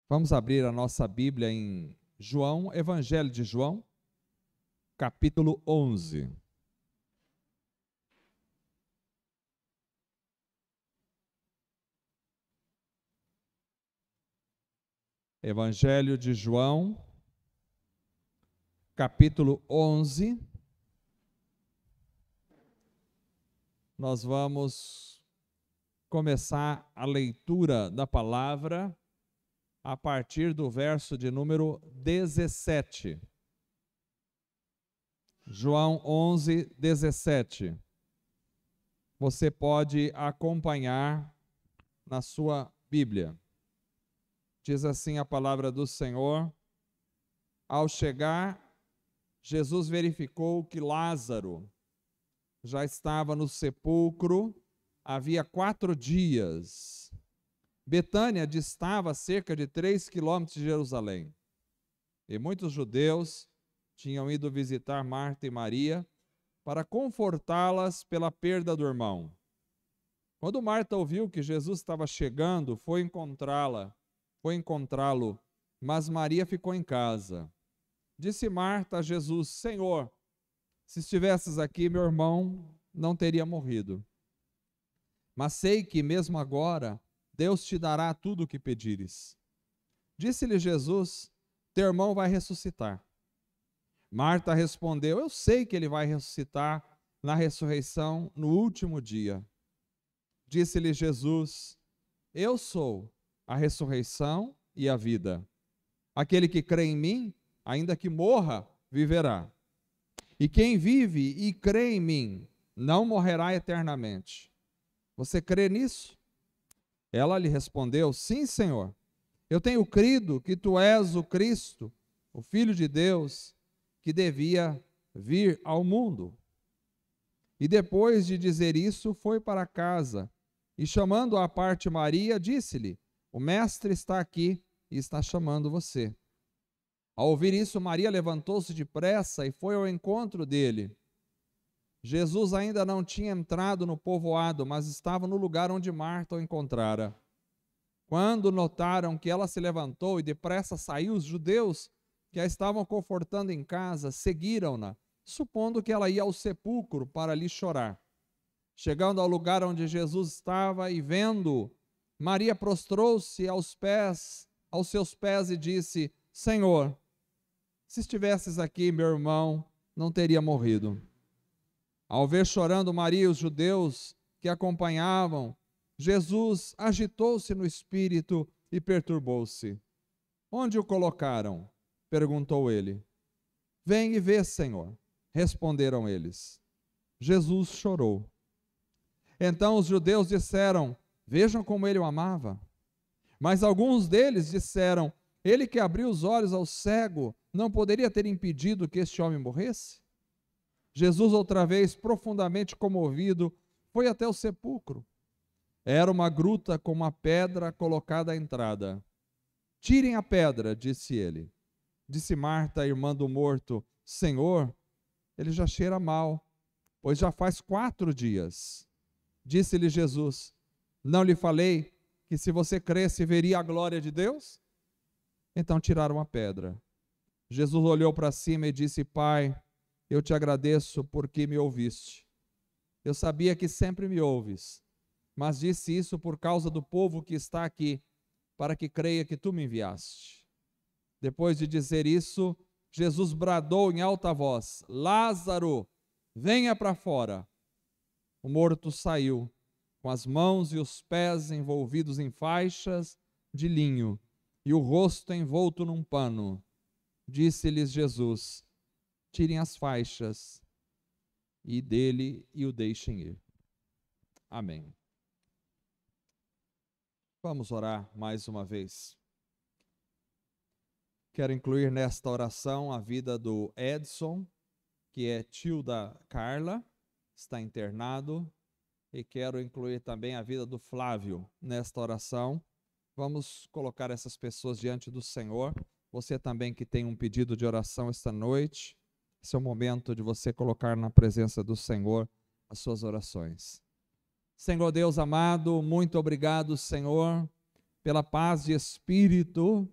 Vamos abrir a nossa Bíblia em João, Evangelho de João, capítulo 11. Evangelho de João, capítulo 11. Nós vamos começar a leitura da palavra a partir do verso de número 17. João 11, 17. Você pode acompanhar na sua Bíblia. Diz assim a palavra do Senhor: ao chegar, Jesus verificou que Lázaro já estava no sepulcro havia 4 dias. Betânia distava cerca de 3 quilômetros de Jerusalém. E muitos judeus tinham ido visitar Marta e Maria para confortá-las pela perda do irmão. Quando Marta ouviu que Jesus estava chegando, foi encontrá-lo, mas Maria ficou em casa. Disse Marta a Jesus: Senhor, se estivesses aqui, meu irmão não teria morrido. Mas sei que mesmo agora Deus te dará tudo o que pedires. Disse-lhe Jesus: teu irmão vai ressuscitar. Marta respondeu: eu sei que ele vai ressuscitar na ressurreição no último dia. Disse-lhe Jesus: eu sou a ressurreição e a vida. Aquele que crê em mim, ainda que morra, viverá. E quem vive e crê em mim, não morrerá eternamente. Você crê nisso? Ela lhe respondeu: sim, Senhor. Eu tenho crido que tu és o Cristo, o Filho de Deus, que devia vir ao mundo. E depois de dizer isso, foi para casa, e chamando à parte Maria, disse-lhe: o mestre está aqui e está chamando você. Ao ouvir isso, Maria levantou-se depressa e foi ao encontro dele. Jesus ainda não tinha entrado no povoado, mas estava no lugar onde Marta o encontrara. Quando notaram que ela se levantou e depressa saiu, os judeus que a estavam confortando em casa seguiram-na, supondo que ela ia ao sepulcro para ali chorar. Chegando ao lugar onde Jesus estava e vendo, Maria prostrou-se aos seus pés e disse: Senhor, se estivesses aqui, meu irmão não teria morrido. Ao ver chorando Maria e os judeus que acompanhavam, Jesus agitou-se no espírito e perturbou-se. Onde o colocaram? Perguntou ele. Vem e vê, Senhor, responderam eles. Jesus chorou. Então os judeus disseram: vejam como ele o amava. Mas alguns deles disseram: ele que abriu os olhos ao cego não poderia ter impedido que este homem morresse? Jesus, outra vez, profundamente comovido, foi até o sepulcro. Era uma gruta com uma pedra colocada à entrada. Tirem a pedra, disse ele. Disse Marta, irmã do morto: Senhor, ele já cheira mal, pois já faz 4 dias. Disse-lhe Jesus: não lhe falei que se você cresce veria a glória de Deus? Então tiraram a pedra. Jesus olhou para cima e disse: Pai, eu te agradeço porque me ouviste. Eu sabia que sempre me ouves, mas disse isso por causa do povo que está aqui, para que creia que tu me enviaste. Depois de dizer isso, Jesus bradou em alta voz: Lázaro, venha para fora. O morto saiu, com as mãos e os pés envolvidos em faixas de linho, e o rosto envolto num pano. Disse-lhes Jesus: tirem as faixas e dele e o deixem ir. Amém. Vamos orar mais uma vez. Quero incluir nesta oração a vida do Edson, que é tio da Carla, está internado, e quero incluir também a vida do Flávio nesta oração. Vamos colocar essas pessoas diante do Senhor. Você também que tem um pedido de oração esta noite, esse é o momento de você colocar na presença do Senhor as suas orações. Senhor Deus amado, muito obrigado, Senhor, pela paz de espírito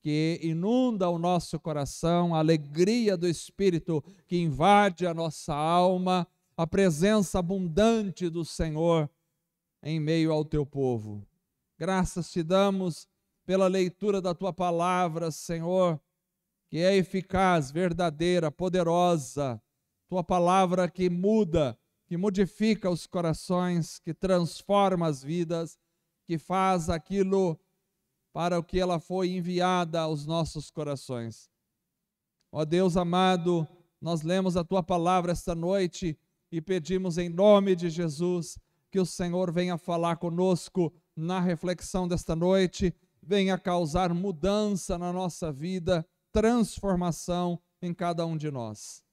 que inunda o nosso coração, a alegria do Espírito que invade a nossa alma, a presença abundante do Senhor em meio ao teu povo. Graças te damos pela leitura da tua palavra, Senhor, que é eficaz, verdadeira, poderosa, tua palavra que muda, que modifica os corações, que transforma as vidas, que faz aquilo para o que ela foi enviada aos nossos corações. Ó Deus amado, nós lemos a tua palavra esta noite e pedimos em nome de Jesus que o Senhor venha falar conosco na reflexão desta noite, venha causar mudança na nossa vida, transformação em cada um de nós.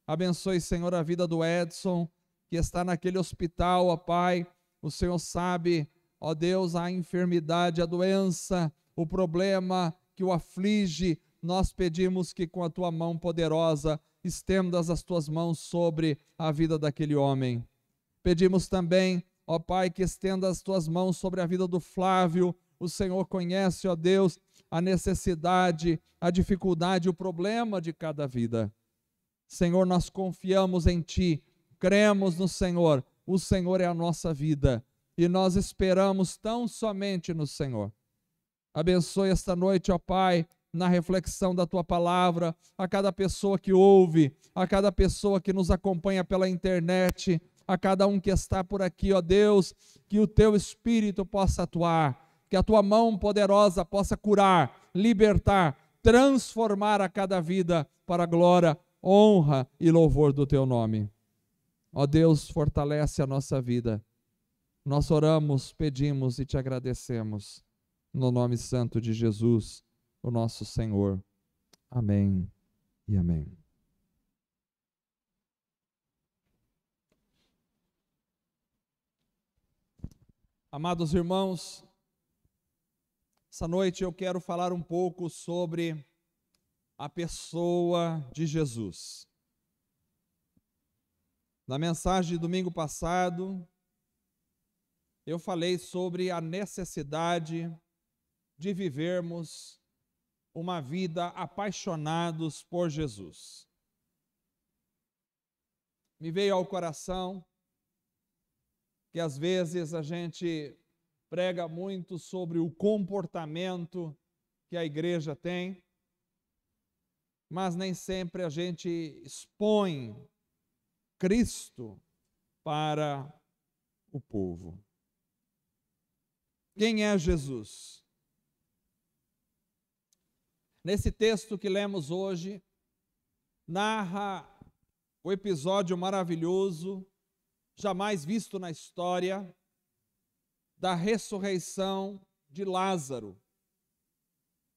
Abençoe, Senhor, a vida do Edson, que está naquele hospital, ó Pai. O Senhor sabe, ó Deus, a enfermidade, a doença, o problema que o aflige. Nós pedimos que com a tua mão poderosa estendas as tuas mãos sobre a vida daquele homem. Pedimos também, ó Pai, que estenda as tuas mãos sobre a vida do Flávio. O Senhor conhece, ó Deus, a necessidade, a dificuldade, o problema de cada vida. Senhor, nós confiamos em Ti, cremos no Senhor, o Senhor é a nossa vida e nós esperamos tão somente no Senhor. Abençoe esta noite, ó Pai, na reflexão da Tua palavra, a cada pessoa que ouve, a cada pessoa que nos acompanha pela internet, a cada um que está por aqui, ó Deus, que o Teu Espírito possa atuar, que a Tua mão poderosa possa curar, libertar, transformar a cada vida para a glória, honra e louvor do Teu nome. Ó Deus, fortalece a nossa vida. Nós oramos, pedimos e Te agradecemos, no nome santo de Jesus, o nosso Senhor. Amém e amém. Amados irmãos, essa noite eu quero falar um pouco sobre a pessoa de Jesus. Na mensagem de domingo passado, eu falei sobre a necessidade de vivermos uma vida apaixonados por Jesus. Me veio ao coração que às vezes a gente prega muito sobre o comportamento que a igreja tem, mas nem sempre a gente expõe Cristo para o povo. Quem é Jesus? Nesse texto que lemos hoje, narra o episódio maravilhoso, jamais visto na história, da ressurreição de Lázaro,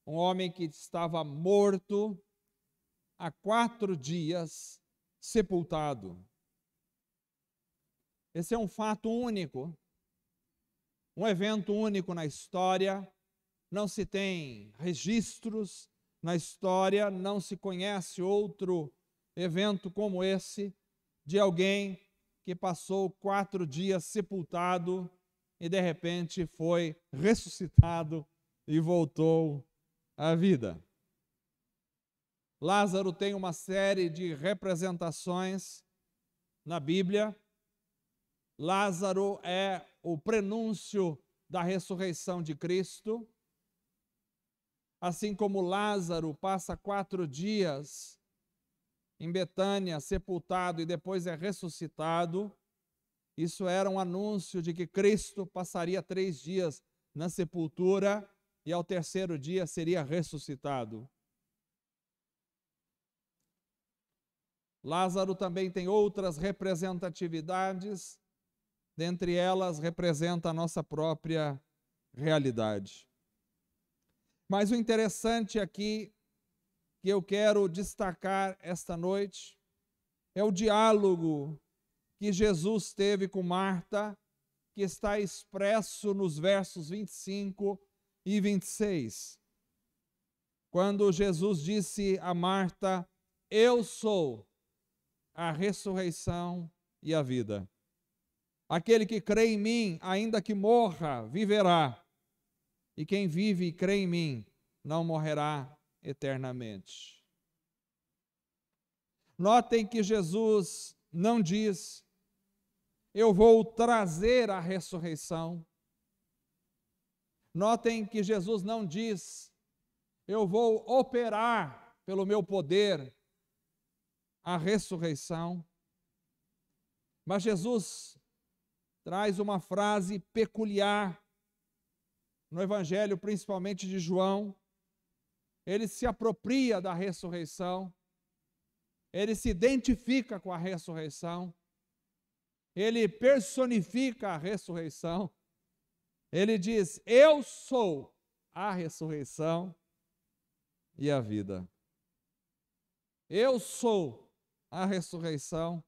um homem que estava morto há 4 dias, sepultado. Esse é um fato único, um evento único na história, não se tem registros na história, não se conhece outro evento como esse, de alguém que passou 4 dias sepultado e de repente foi ressuscitado e voltou à vida. Lázaro tem uma série de representações na Bíblia. Lázaro é o prenúncio da ressurreição de Cristo. Assim como Lázaro passa 4 dias em Betânia, sepultado, e depois é ressuscitado, isso era um anúncio de que Cristo passaria 3 dias na sepultura e ao 3º dia seria ressuscitado. Lázaro também tem outras representatividades, dentre elas representa a nossa própria realidade. Mas o interessante aqui, que eu quero destacar esta noite, é o diálogo que Jesus teve com Marta, que está expresso nos versos 25 e 26. Quando Jesus disse a Marta: eu sou a ressurreição e a vida. Aquele que crê em mim, ainda que morra, viverá. E quem vive e crê em mim, não morrerá eternamente. Notem que Jesus não diz: eu vou trazer a ressurreição. Notem que Jesus não diz: eu vou operar pelo meu poder a ressurreição. Mas Jesus traz uma frase peculiar no Evangelho, principalmente de João. Ele se apropria da ressurreição, ele se identifica com a ressurreição, ele personifica a ressurreição. Ele diz: eu sou a ressurreição e a vida. Eu sou a ressurreição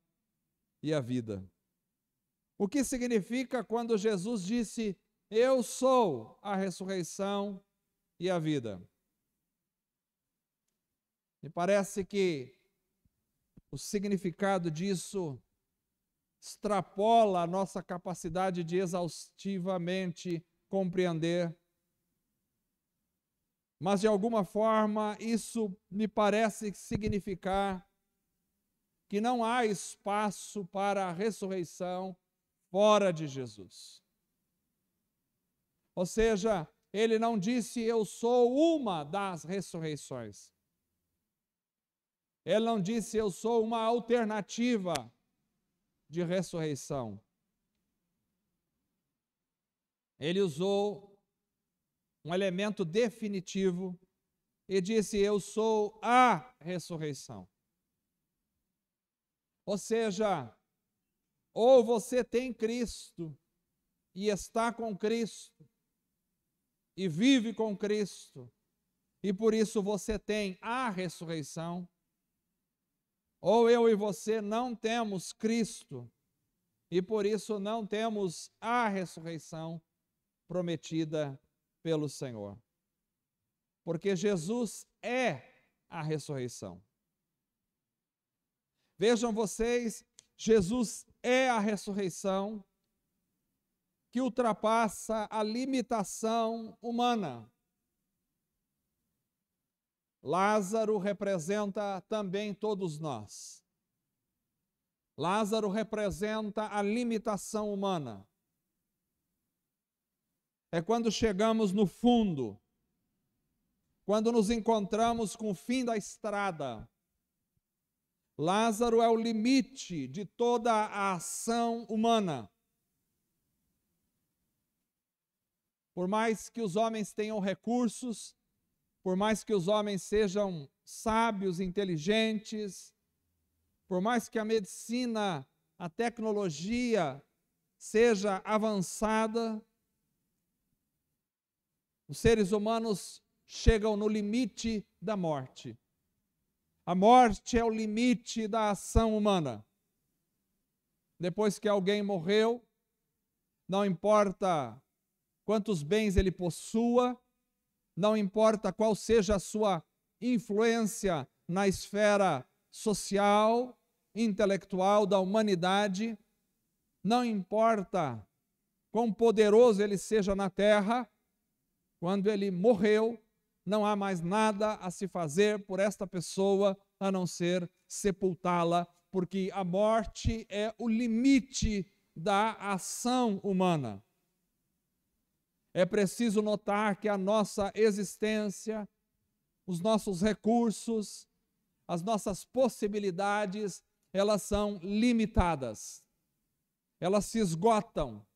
e a vida. O que significa quando Jesus disse: eu sou a ressurreição e a vida? Me parece que o significado disso extrapola a nossa capacidade de exaustivamente compreender. Mas, de alguma forma, isso me parece significar que não há espaço para a ressurreição fora de Jesus. Ou seja, ele não disse: eu sou uma das ressurreições. Ele não disse: eu sou uma alternativa de ressurreição. Ele usou um elemento definitivo e disse: eu sou a ressurreição. Ou seja, ou você tem Cristo e está com Cristo e vive com Cristo, e por isso você tem a ressurreição, ou eu e você não temos Cristo e por isso não temos a ressurreição prometida pelo Senhor. Porque Jesus é a ressurreição. Vejam vocês, Jesus é a ressurreição que ultrapassa a limitação humana. Lázaro representa também todos nós. Lázaro representa a limitação humana. É quando chegamos no fundo, quando nos encontramos com o fim da estrada. Lázaro é o limite de toda a ação humana. Por mais que os homens tenham recursos, por mais que os homens sejam sábios, inteligentes, por mais que a medicina, a tecnologia seja avançada, os seres humanos chegam no limite da morte. A morte é o limite da ação humana. Depois que alguém morreu, não importa quantos bens ele possua, não importa qual seja a sua influência na esfera social, intelectual da humanidade, não importa quão poderoso ele seja na terra, quando ele morreu, não há mais nada a se fazer por esta pessoa a não ser sepultá-la, porque a morte é o limite da ação humana. É preciso notar que a nossa existência, os nossos recursos, as nossas possibilidades, elas são limitadas. Elas se esgotam.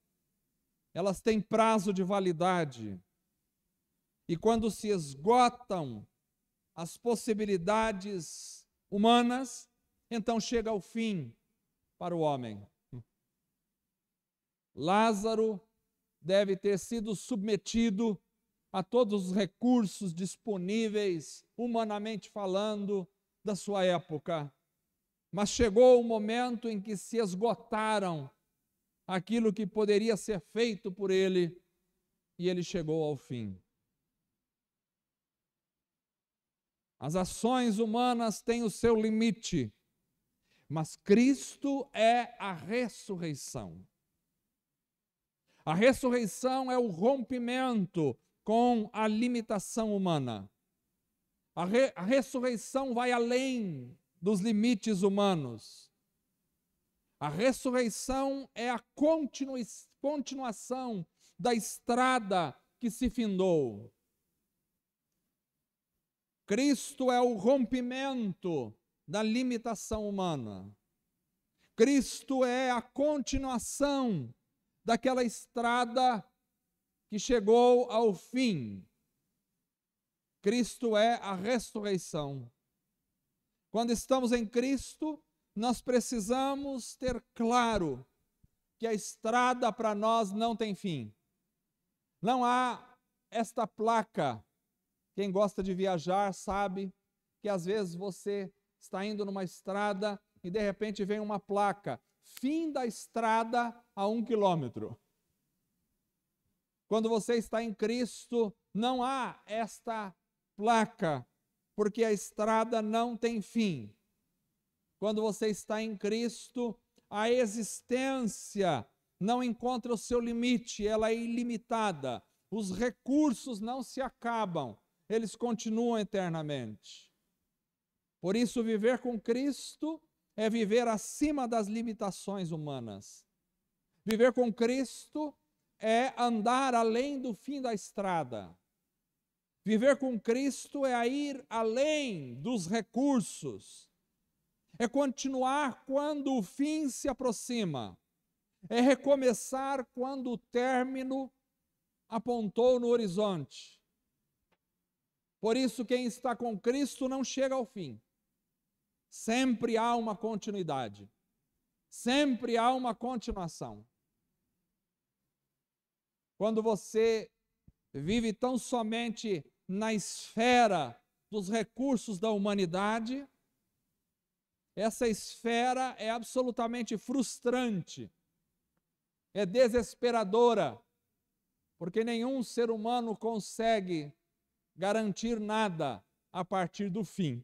Elas têm prazo de validade. E quando se esgotam as possibilidades humanas, então chega o fim para o homem. Lázaro deve ter sido submetido a todos os recursos disponíveis, humanamente falando, da sua época. Mas chegou o momento em que se esgotaram aquilo que poderia ser feito por ele, e ele chegou ao fim. As ações humanas têm o seu limite, mas Cristo é a ressurreição. A ressurreição é o rompimento com a limitação humana. A ressurreição vai além dos limites humanos. A ressurreição é a continuação da estrada que se findou. Cristo é o rompimento da limitação humana. Cristo é a continuação daquela estrada que chegou ao fim. Cristo é a ressurreição. Quando estamos em Cristo, nós precisamos ter claro que a estrada para nós não tem fim. Não há esta placa. Quem gosta de viajar sabe que às vezes você está indo numa estrada e de repente vem uma placa, fim da estrada a 1 quilômetro. Quando você está em Cristo, não há esta placa, porque a estrada não tem fim. Quando você está em Cristo, a existência não encontra o seu limite, ela é ilimitada. Os recursos não se acabam, eles continuam eternamente. Por isso, viver com Cristo é viver acima das limitações humanas. Viver com Cristo é andar além do fim da estrada. Viver com Cristo é ir além dos recursos. É continuar quando o fim se aproxima. É recomeçar quando o término apontou no horizonte. Por isso, quem está com Cristo não chega ao fim. Sempre há uma continuidade. Sempre há uma continuação. Quando você vive tão somente na esfera dos recursos da humanidade, essa esfera é absolutamente frustrante, é desesperadora, porque nenhum ser humano consegue garantir nada a partir do fim.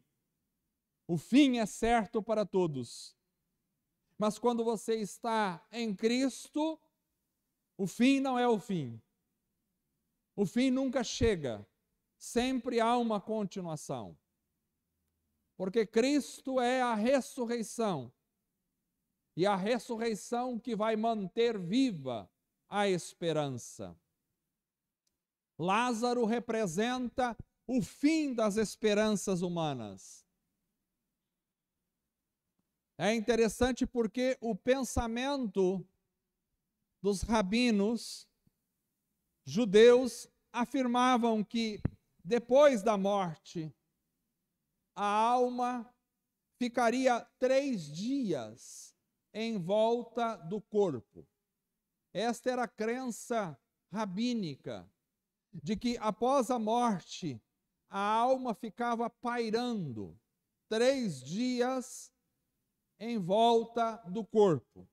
O fim é certo para todos. Mas quando você está em Cristo, o fim não é o fim. O fim nunca chega. Sempre há uma continuação. Porque Cristo é a ressurreição. E a ressurreição que vai manter viva a esperança. Lázaro representa o fim das esperanças humanas. É interessante porque o pensamento dos rabinos judeus afirmavam que depois da morte, a alma ficaria 3 dias em volta do corpo. Esta era a crença rabínica, de que após a morte, a alma ficava pairando 3 dias em volta do corpo.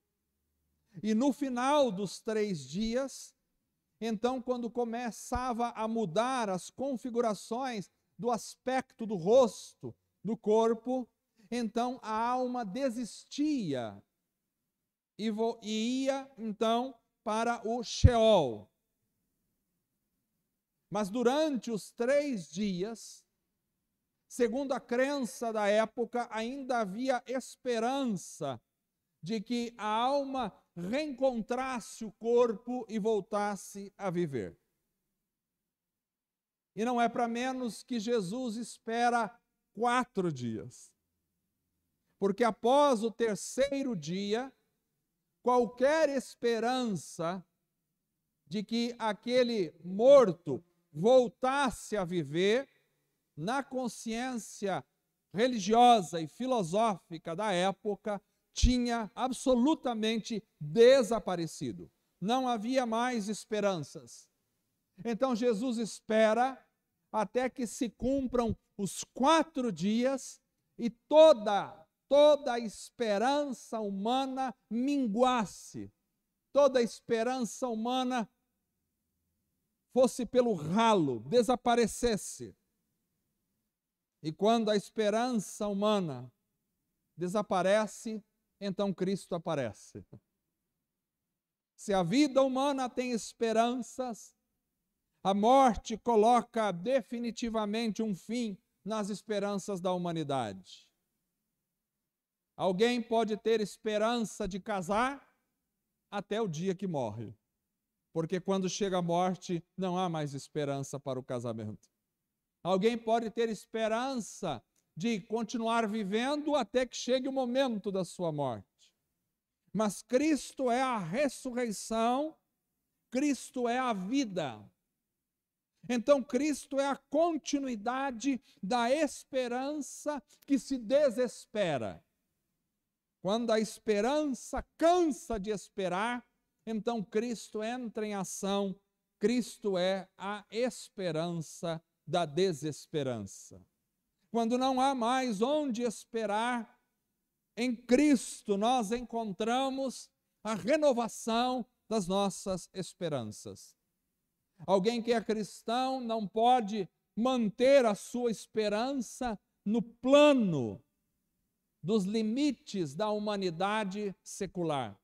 E no final dos 3 dias, então, quando começava a mudar as configurações do aspecto do rosto, do corpo, então a alma desistia e ia, então, para o Sheol. Mas durante os 3 dias, segundo a crença da época, ainda havia esperança de que a alma reencontrasse o corpo e voltasse a viver. E não é para menos que Jesus espera 4 dias. Porque após o 3º dia, qualquer esperança de que aquele morto voltasse a viver, na consciência religiosa e filosófica da época, tinha absolutamente desaparecido. Não havia mais esperanças. Então Jesus espera até que se cumpram os 4 dias e toda a esperança humana minguasse, toda a esperança humana fosse pelo ralo, desaparecesse. E quando a esperança humana desaparece, então Cristo aparece. Se a vida humana tem esperanças, A morte coloca definitivamente um fim nas esperanças da humanidade. Alguém pode ter esperança de casar até o dia que morre, porque quando chega a morte não há mais esperança para o casamento. Alguém pode ter esperança de continuar vivendo até que chegue o momento da sua morte. Mas Cristo é a ressurreição, Cristo é a vida. Então, Cristo é a continuidade da esperança que se desespera. Quando a esperança cansa de esperar, então Cristo entra em ação. Cristo é a esperança da desesperança. Quando não há mais onde esperar, em Cristo nós encontramos a renovação das nossas esperanças. Alguém que é cristão não pode manter a sua esperança no plano dos limites da humanidade secular.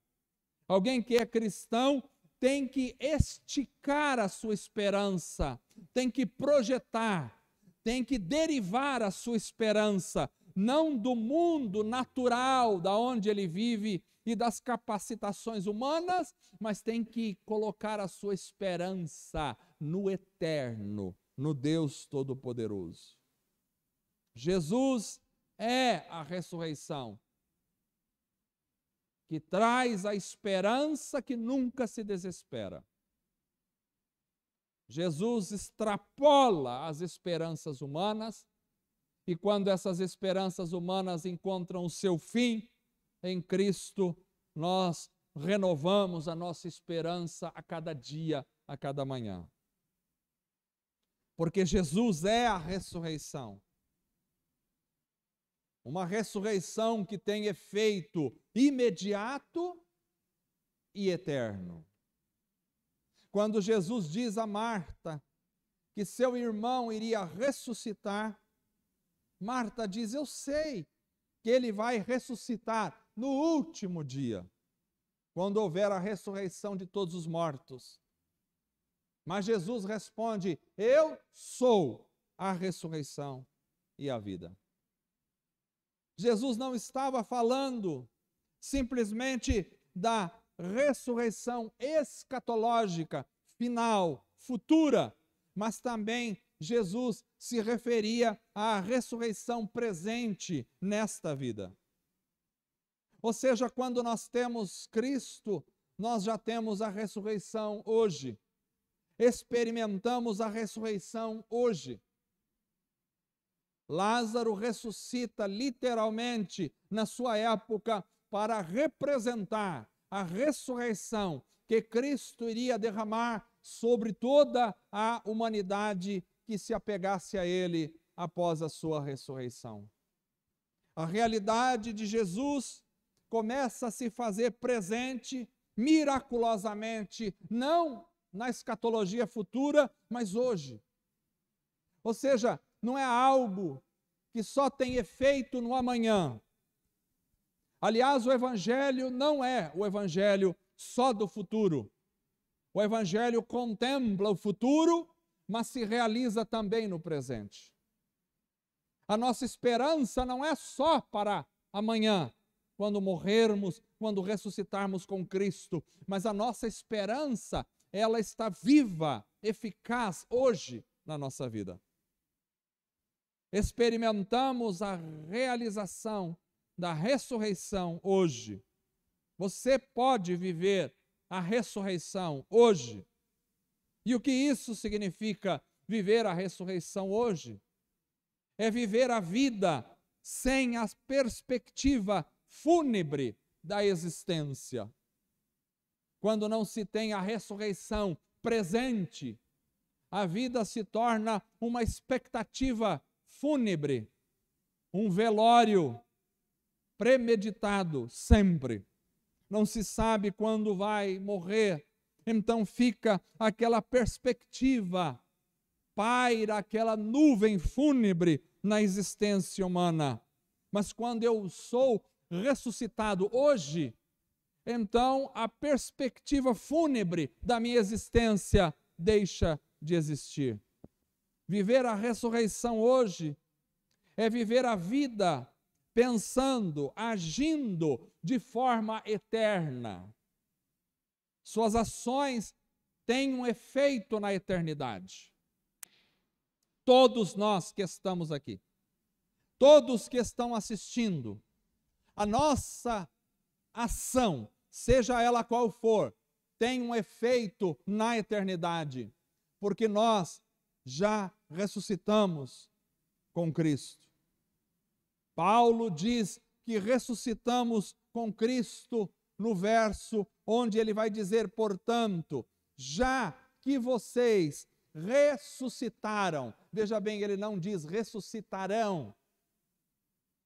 Alguém que é cristão tem que esticar a sua esperança, tem que projetar, tem que derivar a sua esperança, não do mundo natural da onde ele vive e das capacitações humanas, mas tem que colocar a sua esperança no eterno, no Deus Todo-Poderoso. Jesus é a ressurreição, que traz a esperança que nunca se desespera. Jesus extrapola as esperanças humanas, e quando essas esperanças humanas encontram o seu fim, em Cristo, nós renovamos a nossa esperança a cada dia, a cada manhã. Porque Jesus é a ressurreição. Uma ressurreição que tem efeito imediato e eterno. Quando Jesus diz a Marta que seu irmão iria ressuscitar, Marta diz: eu sei que ele vai ressuscitar no último dia, quando houver a ressurreição de todos os mortos. Mas Jesus responde: eu sou a ressurreição e a vida. Jesus não estava falando simplesmente da ressurreição escatológica, final, futura, mas também Jesus se referia à ressurreição presente nesta vida. Ou seja, quando nós temos Cristo, nós já temos a ressurreição hoje. Experimentamos a ressurreição hoje. Lázaro ressuscita literalmente na sua época para representar a ressurreição que Cristo iria derramar sobre toda a humanidade que se apegasse a Ele após a sua ressurreição. A realidade de Jesus começa a se fazer presente miraculosamente, não na escatologia futura, mas hoje. Ou seja, não é algo que só tem efeito no amanhã. Aliás, o Evangelho não é o Evangelho só do futuro. O Evangelho contempla o futuro, mas se realiza também no presente. A nossa esperança não é só para amanhã, quando morrermos, quando ressuscitarmos com Cristo, mas a nossa esperança, ela está viva, eficaz hoje na nossa vida. Experimentamos a realização da ressurreição hoje. Você pode viver a ressurreição hoje. E o que isso significa, viver a ressurreição hoje? É viver a vida sem a perspectiva fúnebre da existência. Quando não se tem a ressurreição presente, a vida se torna uma expectativa fúnebre, um velório premeditado sempre. Não se sabe quando vai morrer, então fica aquela perspectiva, paira aquela nuvem fúnebre na existência humana. Mas quando eu sou ressuscitado hoje, então a perspectiva fúnebre da minha existência deixa de existir. Viver a ressurreição hoje é viver a vida pensando, agindo de forma eterna. Suas ações têm um efeito na eternidade. Todos nós que estamos aqui, todos que estão assistindo, a nossa ação, seja ela qual for, tem um efeito na eternidade, porque nós já ressuscitamos com Cristo. Paulo diz que ressuscitamos com Cristo no verso onde ele vai dizer, portanto, já que vocês ressuscitaram, veja bem, ele não diz ressuscitarão,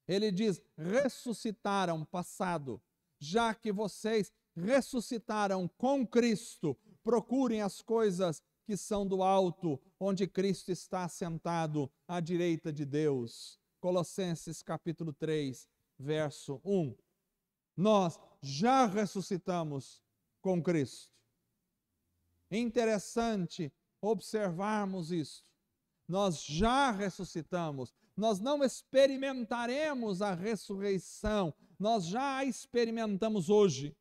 ele diz ressuscitaram, passado, já que vocês ressuscitaram com Cristo, procurem as coisas que são do alto, onde Cristo está sentado à direita de Deus. Colossenses capítulo 3, verso 1. Nós já ressuscitamos com Cristo. Interessante observarmos isto. Nós já ressuscitamos, nós não experimentaremos a ressurreição, nós já a experimentamos hoje.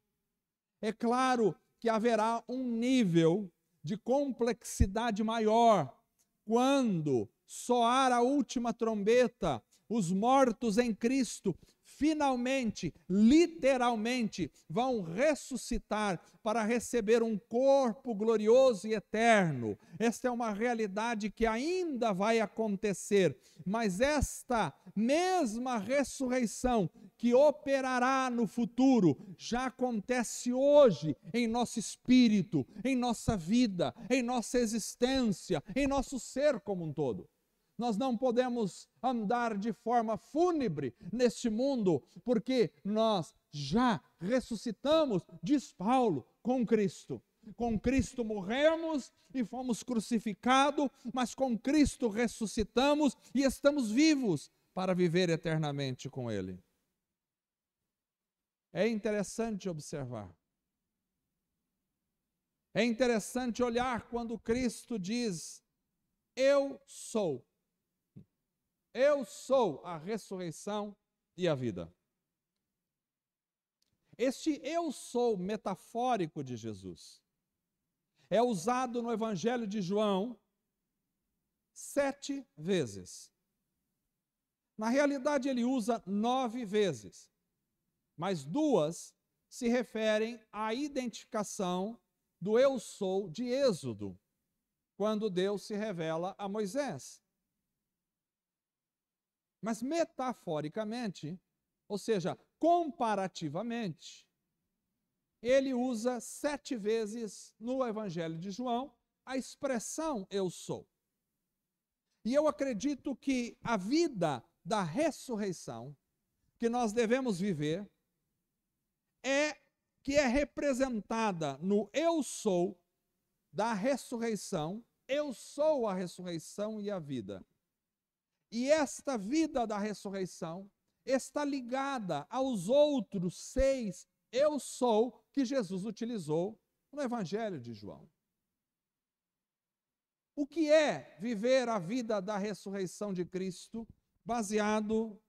É claro que haverá um nível de complexidade maior quando soar a última trombeta, os mortos em Cristo finalmente, literalmente, vão ressuscitar para receber um corpo glorioso e eterno. Esta é uma realidade que ainda vai acontecer, mas esta mesma ressurreição que operará no futuro já acontece hoje em nosso espírito, em nossa vida, em nossa existência, em nosso ser como um todo. Nós não podemos andar de forma fúnebre neste mundo, porque nós já ressuscitamos, diz Paulo, com Cristo. Com Cristo morremos e fomos crucificados, mas com Cristo ressuscitamos e estamos vivos para viver eternamente com Ele. É interessante observar. É interessante olhar quando Cristo diz, eu sou. Eu sou a ressurreição e a vida. Este eu sou metafórico de Jesus é usado no Evangelho de João 7 vezes. Na realidade, ele usa 9 vezes, mas 2 se referem à identificação do eu sou de Êxodo, quando Deus se revela a Moisés. Mas metaforicamente, ou seja, comparativamente, ele usa 7 vezes no Evangelho de João a expressão eu sou. E eu acredito que a vida da ressurreição que nós devemos viver que é representada no eu sou da ressurreição, eu sou a ressurreição e a vida. E esta vida da ressurreição está ligada aos outros 6 eu sou que Jesus utilizou no Evangelho de João. O que é viver a vida da ressurreição de Cristo baseado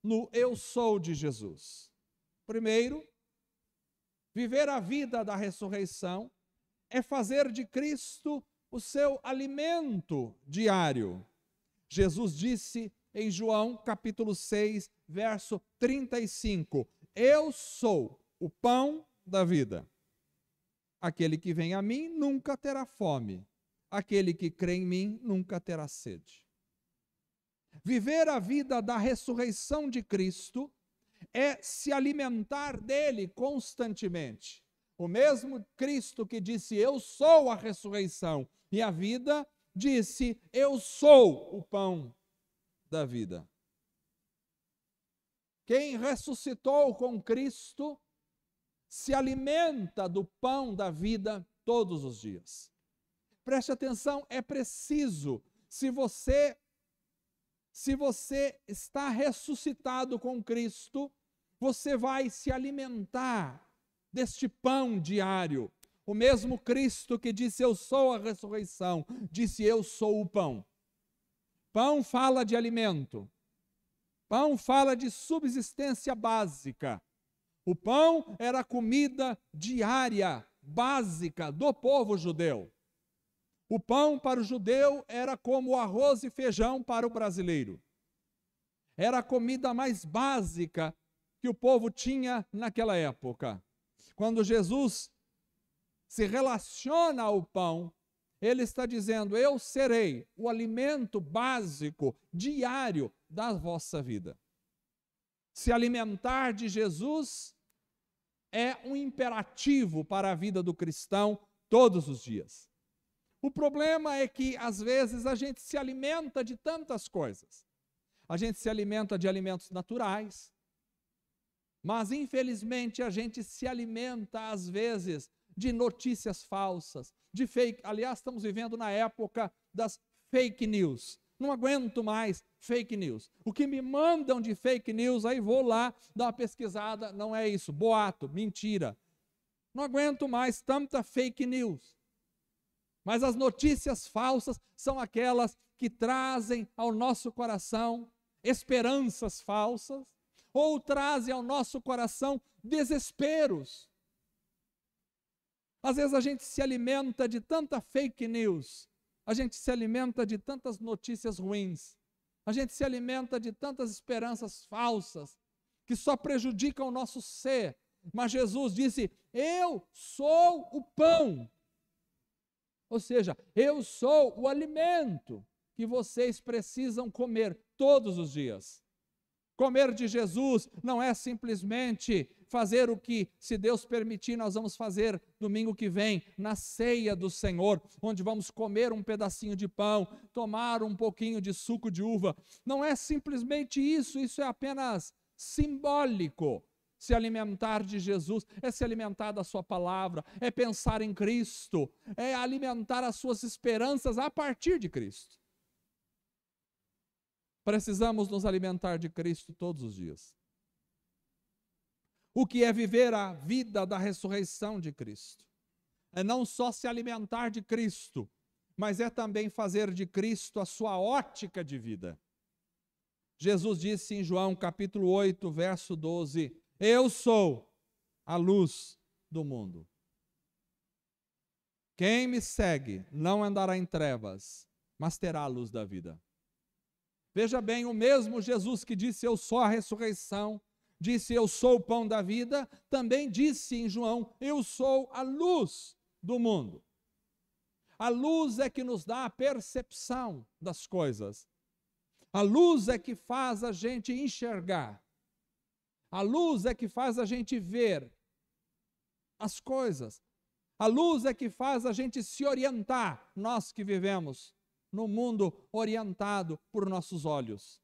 no eu sou de Jesus? Primeiro, viver a vida da ressurreição é fazer de Cristo o seu alimento diário. Jesus disse em João capítulo 6, verso 35, eu sou o pão da vida. Aquele que vem a mim nunca terá fome. Aquele que crê em mim nunca terá sede. Viver a vida da ressurreição de Cristo é se alimentar dele constantemente. O mesmo Cristo que disse, eu sou a ressurreição e a vida, disse, eu sou o pão da vida. Quem ressuscitou com Cristo se alimenta do pão da vida todos os dias. Preste atenção, é preciso, se você está ressuscitado com Cristo, você vai se alimentar deste pão diário. O mesmo Cristo que disse, eu sou a ressurreição, disse, eu sou o pão. Pão fala de alimento. Pão fala de subsistência básica. O pão era a comida diária, básica do povo judeu. O pão para o judeu era como o arroz e feijão para o brasileiro. Era a comida mais básica que o povo tinha naquela época. Quando Jesus se relaciona ao pão, ele está dizendo, eu serei o alimento básico, diário da vossa vida. Se alimentar de Jesus é um imperativo para a vida do cristão todos os dias. O problema é que, às vezes, a gente se alimenta de tantas coisas. A gente se alimenta de alimentos naturais, mas, infelizmente, a gente se alimenta, às vezes, de notícias falsas, de fake. Aliás, estamos vivendo na época das fake news. Não aguento mais fake news. O que me mandam de fake news, aí vou lá dar uma pesquisada, não é isso, boato, mentira. Não aguento mais tanta fake news. Mas as notícias falsas são aquelas que trazem ao nosso coração esperanças falsas, ou trazem ao nosso coração desesperos. Às vezes a gente se alimenta de tanta fake news, a gente se alimenta de tantas notícias ruins, a gente se alimenta de tantas esperanças falsas, que só prejudicam o nosso ser. Mas Jesus disse, eu sou o pão. Ou seja, eu sou o alimento que vocês precisam comer todos os dias. Comer de Jesus não é simplesmente fazer o que, se Deus permitir, nós vamos fazer domingo que vem, na ceia do Senhor, onde vamos comer um pedacinho de pão, tomar um pouquinho de suco de uva. Não é simplesmente isso, isso é apenas simbólico. Se alimentar de Jesus é se alimentar da sua palavra, é pensar em Cristo, é alimentar as suas esperanças a partir de Cristo. Precisamos nos alimentar de Cristo todos os dias. O que é viver a vida da ressurreição de Cristo? É não só se alimentar de Cristo, mas é também fazer de Cristo a sua ótica de vida. Jesus disse em João capítulo 8, verso 12, eu sou a luz do mundo. Quem me segue não andará em trevas, mas terá a luz da vida. Veja bem, o mesmo Jesus que disse, eu sou a ressurreição, disse, eu sou o pão da vida, também disse em João, eu sou a luz do mundo. A luz é que nos dá a percepção das coisas. A luz é que faz a gente enxergar. A luz é que faz a gente ver as coisas. A luz é que faz a gente se orientar, nós que vivemos no mundo orientado por nossos olhos.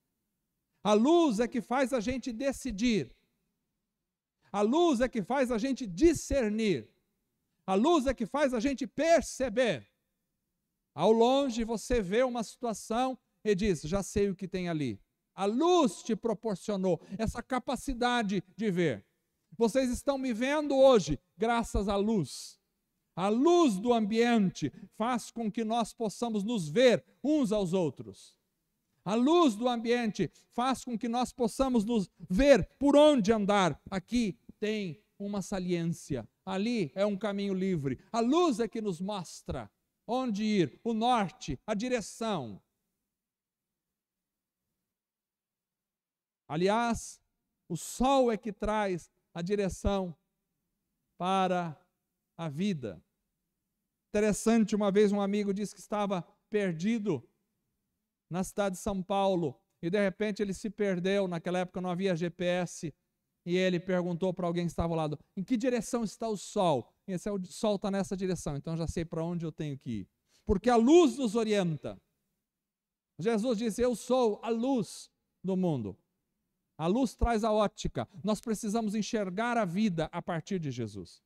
A luz é que faz a gente decidir. A luz é que faz a gente discernir. A luz é que faz a gente perceber. Ao longe você vê uma situação e diz, já sei o que tem ali. A luz te proporcionou essa capacidade de ver. Vocês estão me vendo hoje graças à luz. A luz do ambiente faz com que nós possamos nos ver uns aos outros. A luz do ambiente faz com que nós possamos nos ver por onde andar. Aqui tem uma saliência, ali é um caminho livre. A luz é que nos mostra onde ir, o norte, a direção. Aliás, o sol é que traz a direção para a vida. Interessante, uma vez um amigo disse que estava perdido na cidade de São Paulo e de repente ele se perdeu, naquela época não havia GPS, e ele perguntou para alguém que estava ao lado, em que direção está o sol? E disse, o sol está nessa direção, então já sei para onde eu tenho que ir. Porque a luz nos orienta. Jesus disse, eu sou a luz do mundo. A luz traz a ótica. Nós precisamos enxergar a vida a partir de Jesus.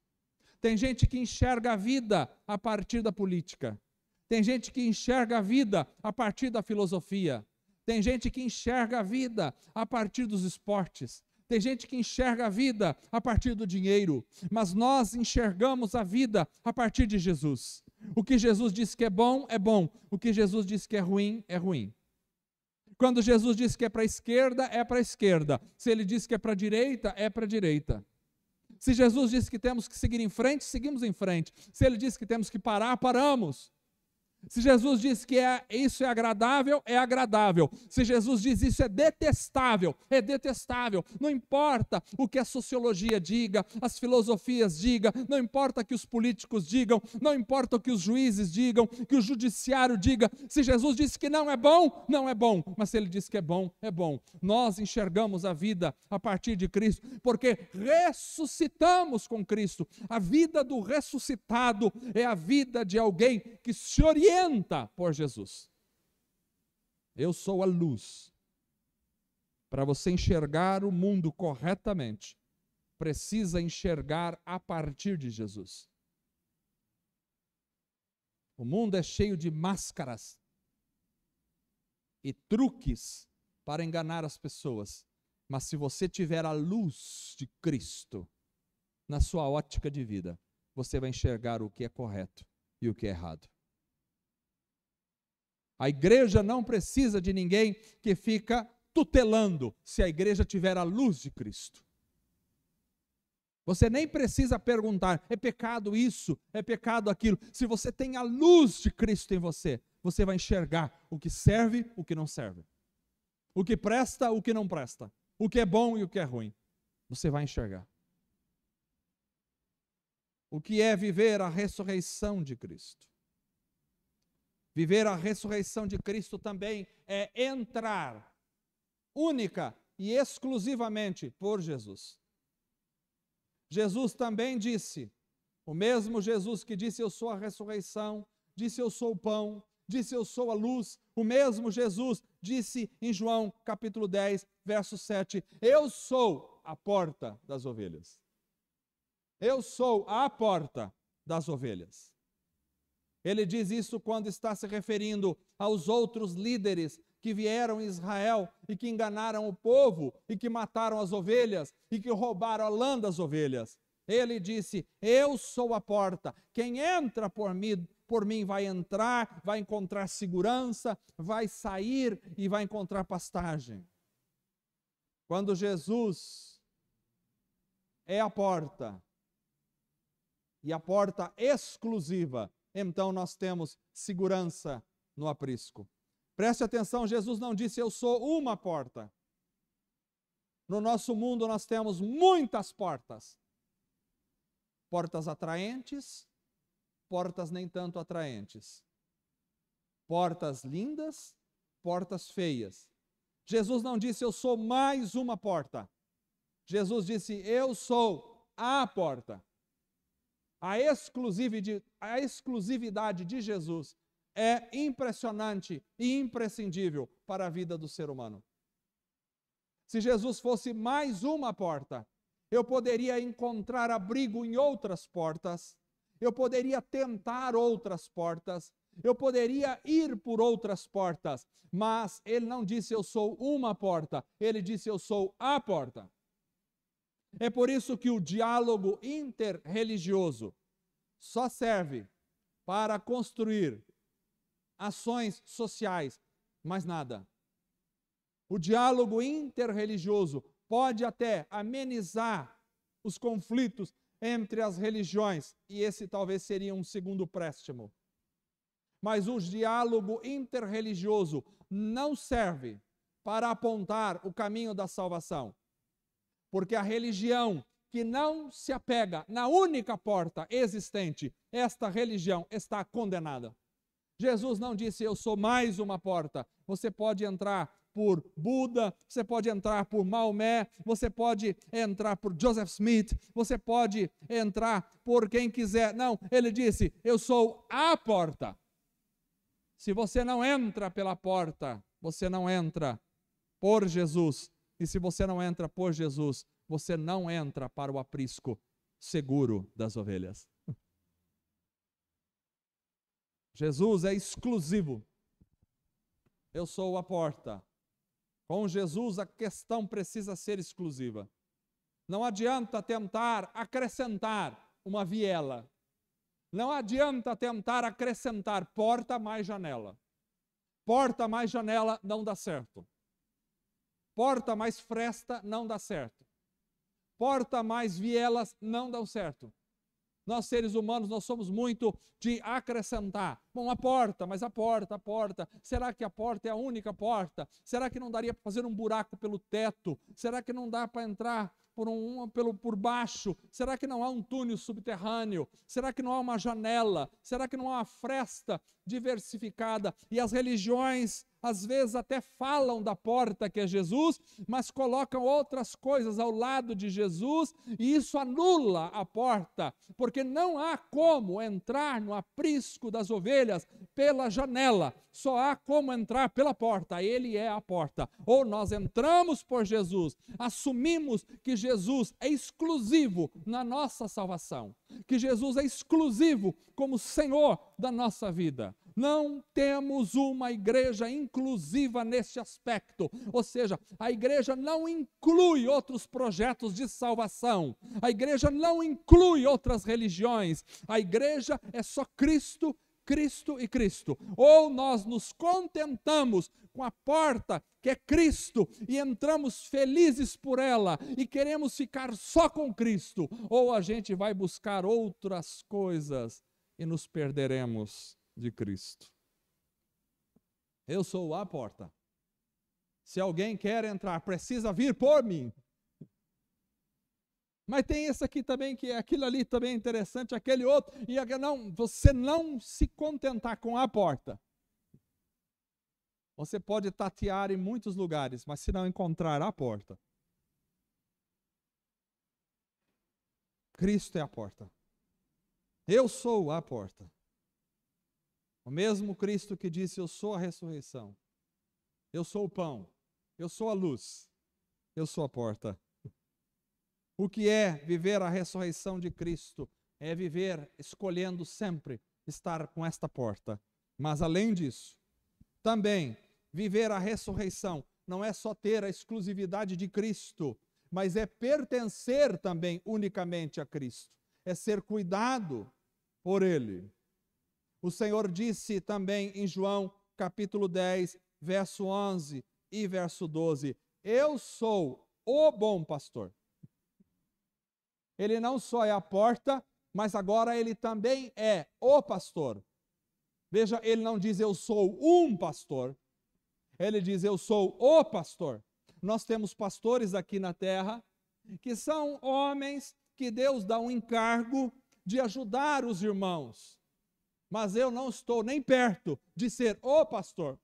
Tem gente que enxerga a vida a partir da política. Tem gente que enxerga a vida a partir da filosofia. Tem gente que enxerga a vida a partir dos esportes. Tem gente que enxerga a vida a partir do dinheiro, mas nós enxergamos a vida a partir de Jesus. O que Jesus disse que é bom, é bom. O que Jesus disse que é ruim, é ruim. Quando Jesus disse que é para a esquerda, é para a esquerda. Se ele disse que é para a direita, é para a direita. Se Jesus disse que temos que seguir em frente, seguimos em frente. Se ele disse que temos que parar, paramos. Se Jesus diz que isso é agradável, é agradável. Se Jesus diz isso é detestável, é detestável. Não importa o que a sociologia diga, as filosofias digam, não importa o que os políticos digam, não importa o que os juízes digam, que o judiciário diga. Se Jesus disse que não é bom, não é bom. Mas se ele diz que é bom, é bom. Nós enxergamos a vida a partir de Cristo, porque ressuscitamos com Cristo. A vida do ressuscitado é a vida de alguém que se orienta por Jesus. Eu sou a luz. Para você enxergar o mundo corretamente, precisa enxergar a partir de Jesus. O mundo é cheio de máscaras e truques para enganar as pessoas. Mas se você tiver a luz de Cristo na sua ótica de vida, você vai enxergar o que é correto e o que é errado. A igreja não precisa de ninguém que fica tutelando, se a igreja tiver a luz de Cristo. Você nem precisa perguntar, é pecado isso, é pecado aquilo. Se você tem a luz de Cristo em você, você vai enxergar o que serve, o que não serve. O que presta, o que não presta. O que é bom e o que é ruim. Você vai enxergar. O que é viver a ressurreição de Cristo? Viver a ressurreição de Cristo também é entrar única e exclusivamente por Jesus. Jesus também disse, o mesmo Jesus que disse eu sou a ressurreição, disse eu sou o pão, disse eu sou a luz, o mesmo Jesus disse em João capítulo 10, verso 7, eu sou a porta das ovelhas. Eu sou a porta das ovelhas. Ele diz isso quando está se referindo aos outros líderes que vieram em Israel e que enganaram o povo e que mataram as ovelhas e que roubaram a lã das ovelhas. Ele disse, eu sou a porta, quem entra por mim vai entrar, vai encontrar segurança, vai sair e vai encontrar pastagem. Quando Jesus é a porta, e a porta exclusiva, então nós temos segurança no aprisco. Preste atenção, Jesus não disse eu sou uma porta. No nosso mundo nós temos muitas portas. Portas atraentes, portas nem tanto atraentes. Portas lindas, portas feias. Jesus não disse eu sou mais uma porta. Jesus disse eu sou a porta. A exclusividade de Jesus é impressionante e imprescindível para a vida do ser humano. Se Jesus fosse mais uma porta, eu poderia encontrar abrigo em outras portas, eu poderia tentar outras portas, eu poderia ir por outras portas, mas ele não disse eu sou uma porta, ele disse eu sou a porta. É por isso que o diálogo interreligioso só serve para construir ações sociais, mais nada. O diálogo interreligioso pode até amenizar os conflitos entre as religiões, e esse talvez seria um segundo préstimo. Mas o diálogo interreligioso não serve para apontar o caminho da salvação. Porque a religião que não se apega na única porta existente, esta religião está condenada. Jesus não disse, eu sou mais uma porta. Você pode entrar por Buda, você pode entrar por Maomé, você pode entrar por Joseph Smith, você pode entrar por quem quiser. Não, ele disse, eu sou a porta. Se você não entra pela porta, você não entra por Jesus. E se você não entra por Jesus, você não entra para o aprisco seguro das ovelhas. Jesus é exclusivo. Eu sou a porta. Com Jesus a questão precisa ser exclusiva. Não adianta tentar acrescentar uma viela. Não adianta tentar acrescentar porta mais janela. Porta mais janela não dá certo. Porta mais fresta não dá certo. Porta mais vielas não dão certo. Nós, seres humanos, nós somos muito de acrescentar. Bom, a porta. Será que a porta é a única porta? Será que não daria para fazer um buraco pelo teto? Será que não dá para entrar por baixo? Será que não há um túnel subterrâneo? Será que não há uma janela? Será que não há uma fresta diversificada? E as religiões, às vezes, até falam da porta que é Jesus, mas colocam outras coisas ao lado de Jesus, e isso anula a porta, porque não há como entrar no aprisco das ovelhas pela janela, só há como entrar pela porta. Ele é a porta. Ou nós entramos por Jesus, assumimos que Jesus é exclusivo na nossa salvação, que Jesus é exclusivo como Senhor da nossa vida. Não temos uma igreja inclusiva neste aspecto, ou seja, a igreja não inclui outros projetos de salvação, a igreja não inclui outras religiões, a igreja é só Cristo, Cristo e Cristo. Ou nós nos contentamos com a porta que é Cristo e entramos felizes por ela e queremos ficar só com Cristo, ou a gente vai buscar outras coisas e nos perderemos de Cristo. Eu sou a porta. Se alguém quer entrar, precisa vir por mim. Mas tem esse aqui também, que é aquilo ali também interessante, aquele outro, e não, você não se contentar com a porta. Você pode tatear em muitos lugares, mas se não encontrar a porta, Cristo é a porta. Eu sou a porta. O mesmo Cristo que disse: eu sou a ressurreição, eu sou o pão, eu sou a luz, eu sou a porta. O que é viver a ressurreição de Cristo? É viver escolhendo sempre estar com esta porta. Mas além disso, também viver a ressurreição não é só ter a exclusividade de Cristo, mas é pertencer também unicamente a Cristo, é ser cuidado por Ele. O Senhor disse também em João capítulo 10, verso 11 e verso 12, eu sou o bom pastor. Ele não só é a porta, mas agora ele também é o pastor. Veja, ele não diz eu sou um pastor, ele diz eu sou o pastor. Nós temos pastores aqui na terra, que são homens que Deus dá um encargo de ajudar os irmãos. Mas eu não estou nem perto de ser o pastor,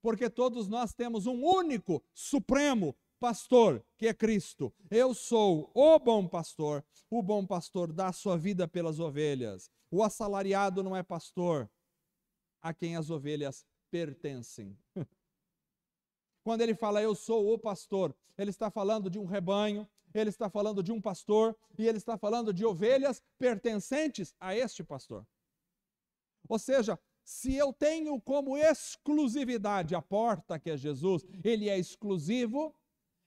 porque todos nós temos um único, supremo pastor, que é Cristo. Eu sou o bom pastor dá sua vida pelas ovelhas. O assalariado não é pastor a quem as ovelhas pertencem. Quando ele fala eu sou o pastor, ele está falando de um rebanho, ele está falando de um pastor, e ele está falando de ovelhas pertencentes a este pastor. Ou seja, se eu tenho como exclusividade a porta que é Jesus, ele é exclusivo,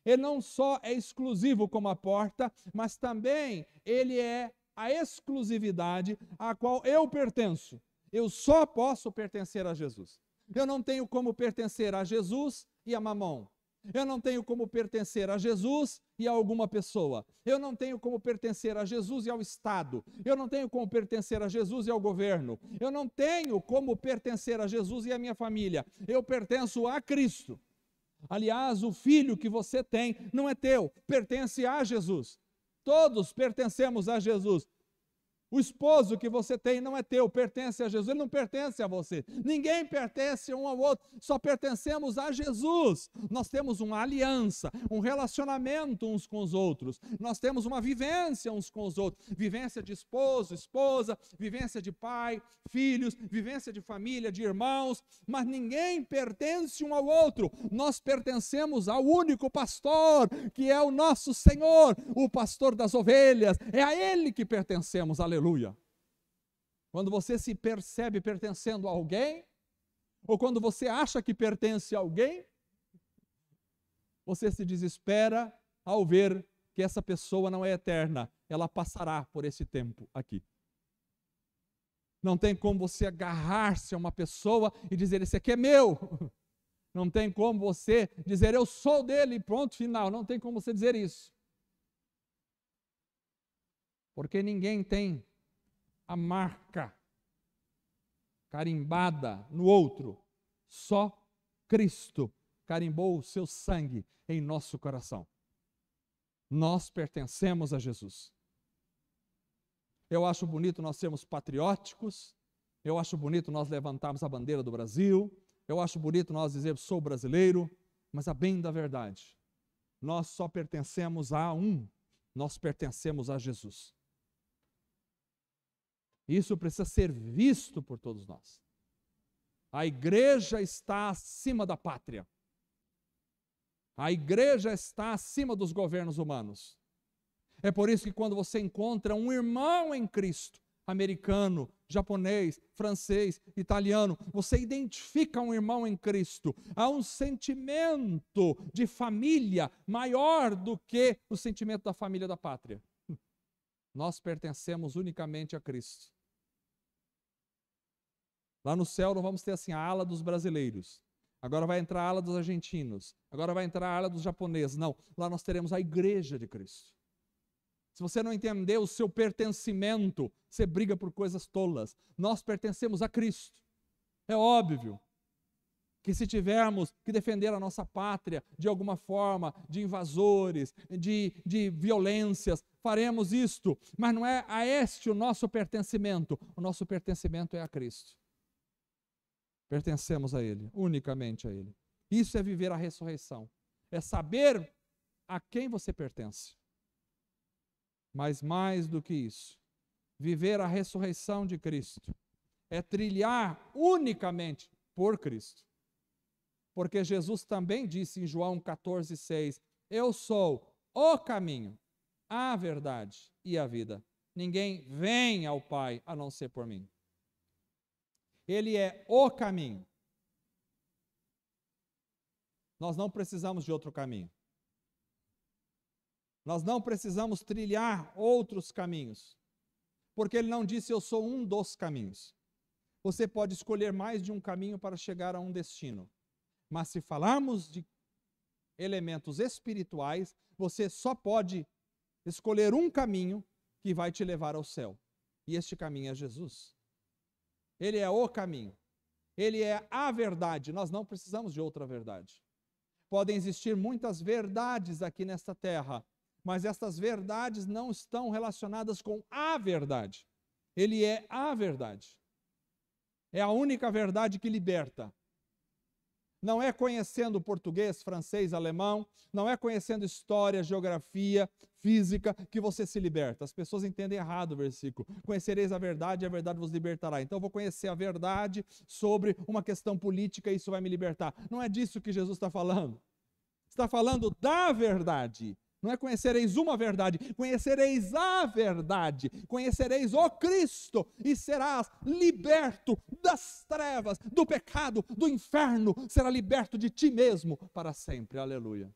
ele não só é exclusivo como a porta, mas também ele é a exclusividade a qual eu pertenço. Eu só posso pertencer a Jesus. Eu não tenho como pertencer a Jesus e a Mamon. Eu não tenho como pertencer a Jesus e a alguma pessoa. Eu não tenho como pertencer a Jesus e ao Estado. Eu não tenho como pertencer a Jesus e ao governo. Eu não tenho como pertencer a Jesus e à minha família. Eu pertenço a Cristo. Aliás, o filho que você tem não é teu, pertence a Jesus. Todos pertencemos a Jesus. O esposo que você tem não é teu, pertence a Jesus, ele não pertence a você. Ninguém pertence um ao outro, só pertencemos a Jesus. Nós temos uma aliança, um relacionamento uns com os outros. Nós temos uma vivência uns com os outros. Vivência de esposo, esposa, vivência de pai, filhos, vivência de família, de irmãos. Mas ninguém pertence um ao outro. Nós pertencemos ao único pastor, que é o nosso Senhor, o pastor das ovelhas. É a Ele que pertencemos, aleluia. Quando você se percebe pertencendo a alguém, ou quando você acha que pertence a alguém, você se desespera ao ver que essa pessoa não é eterna, ela passará por esse tempo aqui. Não tem como você agarrar-se a uma pessoa e dizer, esse aqui é meu. Não tem como você dizer, eu sou dele, pronto, final. Não tem como você dizer isso. Porque ninguém tem a marca carimbada no outro. Só Cristo carimbou o seu sangue em nosso coração. Nós pertencemos a Jesus. Eu acho bonito nós sermos patrióticos, eu acho bonito nós levantarmos a bandeira do Brasil, eu acho bonito nós dizermos, sou brasileiro, mas a bem da verdade, nós só pertencemos a um, nós pertencemos a Jesus. Isso precisa ser visto por todos nós. A igreja está acima da pátria. A igreja está acima dos governos humanos. É por isso que quando você encontra um irmão em Cristo, americano, japonês, francês, italiano, você identifica um irmão em Cristo. Há um sentimento de família maior do que o sentimento da família da pátria. Nós pertencemos unicamente a Cristo. Lá no céu não vamos ter assim a ala dos brasileiros. Agora vai entrar a ala dos argentinos. Agora vai entrar a ala dos japoneses. Não, lá nós teremos a igreja de Cristo. Se você não entender o seu pertencimento, você briga por coisas tolas. Nós pertencemos a Cristo. É óbvio que se tivermos que defender a nossa pátria de alguma forma, de invasores, de violências, faremos isto. Mas não é a este o nosso pertencimento. O nosso pertencimento é a Cristo. Pertencemos a Ele, unicamente a Ele. Isso é viver a ressurreição. É saber a quem você pertence. Mas mais do que isso, viver a ressurreição de Cristo é trilhar unicamente por Cristo. Porque Jesus também disse em João 14,6, eu sou o caminho, a verdade e a vida. Ninguém vem ao Pai a não ser por mim. Ele é o caminho. Nós não precisamos de outro caminho. Nós não precisamos trilhar outros caminhos. Porque ele não disse, eu sou um dos caminhos. Você pode escolher mais de um caminho para chegar a um destino. Mas se falarmos de elementos espirituais, você só pode escolher um caminho que vai te levar ao céu. E este caminho é Jesus. Ele é o caminho. Ele é a verdade. Nós não precisamos de outra verdade. Podem existir muitas verdades aqui nesta terra, mas estas verdades não estão relacionadas com a verdade. Ele é a verdade. É a única verdade que liberta. Não é conhecendo português, francês, alemão, não é conhecendo história, geografia, física, que você se liberta. As pessoas entendem errado o versículo. Conhecereis a verdade e a verdade vos libertará. Então eu vou conhecer a verdade sobre uma questão política e isso vai me libertar. Não é disso que Jesus está falando. Está falando da verdade. Não é conhecereis uma verdade, conhecereis a verdade, conhecereis o Cristo e serás liberto das trevas, do pecado, do inferno, será liberto de ti mesmo para sempre, aleluia.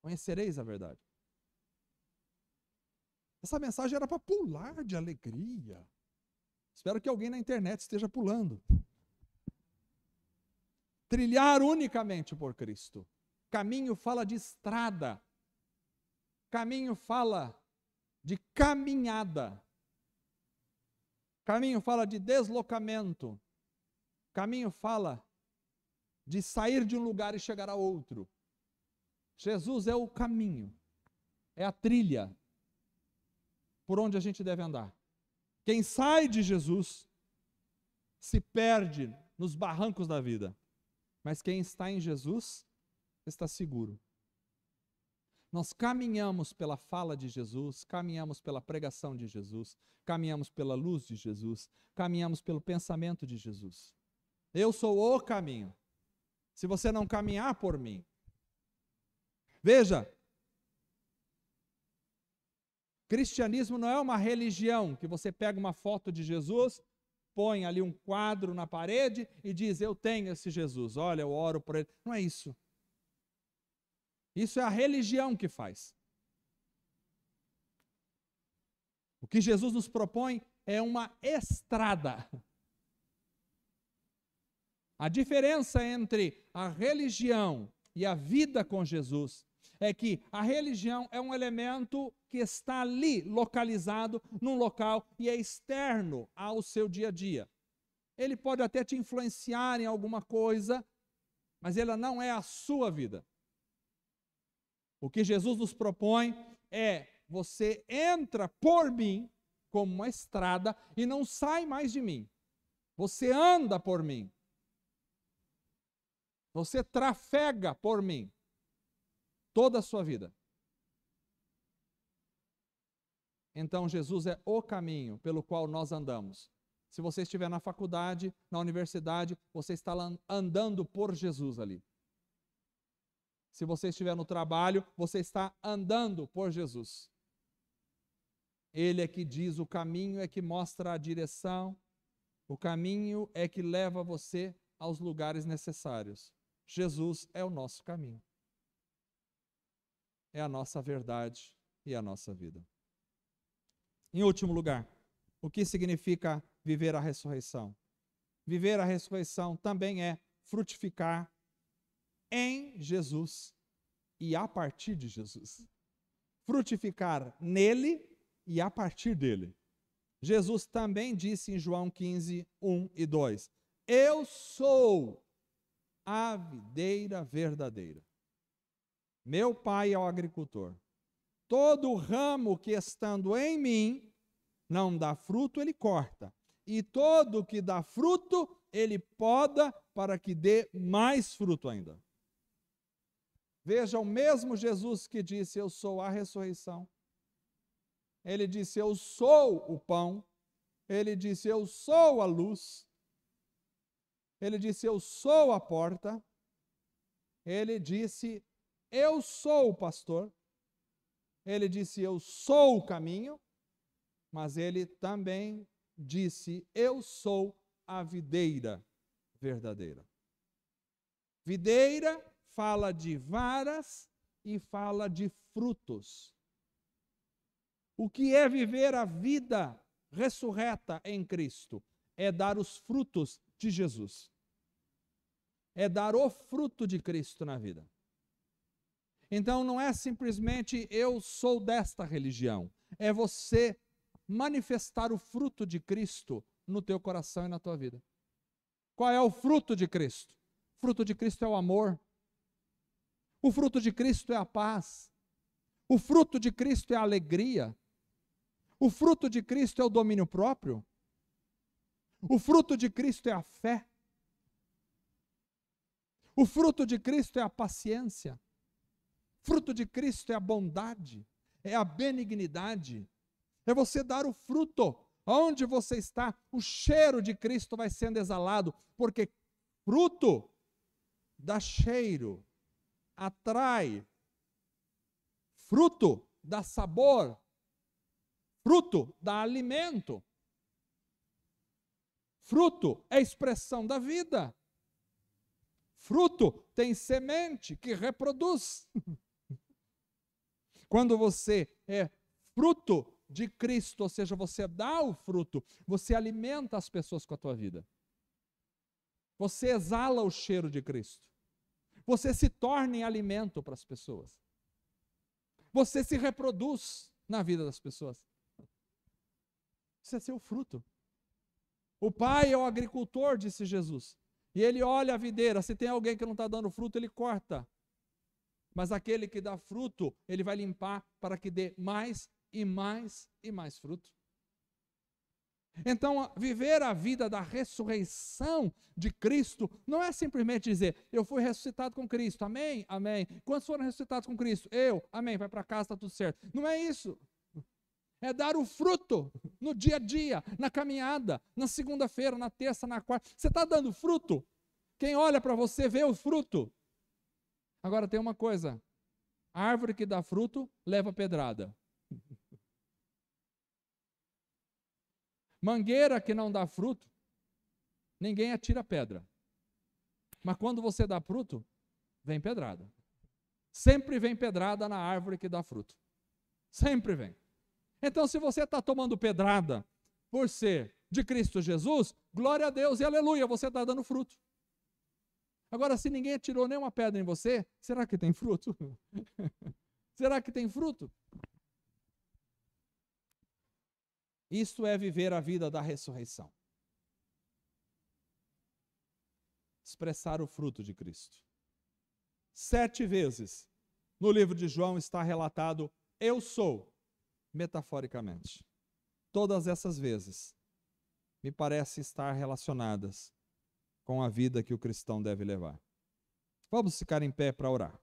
Conhecereis a verdade. Essa mensagem era para pular de alegria. Espero que alguém na internet esteja pulando. Trilhar unicamente por Cristo. Caminho fala de estrada. Caminho fala de caminhada. Caminho fala de deslocamento. Caminho fala de sair de um lugar e chegar a outro. Jesus é o caminho, é a trilha por onde a gente deve andar. Quem sai de Jesus se perde nos barrancos da vida, mas quem está em Jesus está seguro. Nós caminhamos pela fala de Jesus, caminhamos pela pregação de Jesus, caminhamos pela luz de Jesus, caminhamos pelo pensamento de Jesus. Eu sou o caminho. Se você não caminhar por mim. Veja, cristianismo não é uma religião que você pega uma foto de Jesus, põe ali um quadro na parede e diz, eu tenho esse Jesus, olha, eu oro por ele. Não é isso. Isso é a religião que faz. O que Jesus nos propõe é uma estrada. A diferença entre a religião e a vida com Jesus é que a religião é um elemento que está ali, localizado num local e é externo ao seu dia a dia. Ele pode até te influenciar em alguma coisa, mas ela não é a sua vida. O que Jesus nos propõe é: você entra por mim como uma estrada e não sai mais de mim. Você anda por mim. Você trafega por mim toda a sua vida. Então Jesus é o caminho pelo qual nós andamos. Se você estiver na faculdade, na universidade, você está andando por Jesus ali. Se você estiver no trabalho, você está andando por Jesus. Ele é que diz, o caminho é que mostra a direção, o caminho é que leva você aos lugares necessários. Jesus é o nosso caminho. É a nossa verdade e a nossa vida. Em último lugar, o que significa viver a ressurreição? Viver a ressurreição também é frutificar em Jesus e a partir de Jesus. Frutificar nele e a partir dele. Jesus também disse em João 15, 1 e 2: Eu sou a videira verdadeira. Meu Pai é o agricultor. Todo ramo que estando em mim não dá fruto, ele corta. E todo que dá fruto, ele poda para que dê mais fruto ainda. Veja, o mesmo Jesus que disse, eu sou a ressurreição. Ele disse, eu sou o pão. Ele disse, eu sou a luz. Ele disse, eu sou a porta. Ele disse, eu sou o pastor. Ele disse, eu sou o caminho. Mas ele também disse, eu sou a videira verdadeira. Videira fala de varas e fala de frutos. O que é viver a vida ressurreta em Cristo? É dar os frutos de Jesus. É dar o fruto de Cristo na vida. Então não é simplesmente eu sou desta religião. É você manifestar o fruto de Cristo no teu coração e na tua vida. Qual é o fruto de Cristo? O fruto de Cristo é o amor. O fruto de Cristo é a paz. O fruto de Cristo é a alegria. O fruto de Cristo é o domínio próprio. O fruto de Cristo é a fé. O fruto de Cristo é a paciência. O fruto de Cristo é a bondade, é a benignidade. É você dar o fruto. Onde você está, o cheiro de Cristo vai sendo exalado, porque fruto dá cheiro, atrai. Fruto dá sabor. Fruto dá alimento. Fruto é expressão da vida. Fruto tem semente que reproduz. Quando você é fruto de Cristo, ou seja, você dá o fruto, você alimenta as pessoas com a tua vida. Você exala o cheiro de Cristo. Você se torna em alimento para as pessoas. Você se reproduz na vida das pessoas. Isso é seu fruto. O Pai é o agricultor, disse Jesus. E ele olha a videira, se tem alguém que não está dando fruto, ele corta. Mas aquele que dá fruto, ele vai limpar para que dê mais e mais e mais fruto. Então, viver a vida da ressurreição de Cristo não é simplesmente dizer, eu fui ressuscitado com Cristo, amém, amém. Quantos foram ressuscitados com Cristo? Eu, amém, vai para casa, está tudo certo. Não é isso. É dar o fruto no dia a dia, na caminhada, na segunda-feira, na terça, na quarta. Você está dando fruto? Quem olha para você vê o fruto. Agora tem uma coisa, a árvore que dá fruto leva pedrada. Mangueira que não dá fruto, ninguém atira pedra. Mas quando você dá fruto, vem pedrada. Sempre vem pedrada na árvore que dá fruto. Sempre vem. Então, se você está tomando pedrada por ser de Cristo Jesus, glória a Deus e aleluia, você está dando fruto. Agora, se ninguém atirou nenhuma pedra em você, será que tem fruto? Será que tem fruto? Isto é viver a vida da ressurreição. Expressar o fruto de Cristo. 7 vezes no livro de João está relatado eu sou, metaforicamente. Todas essas vezes me parece estar relacionadas com a vida que o cristão deve levar. Vamos ficar em pé para orar.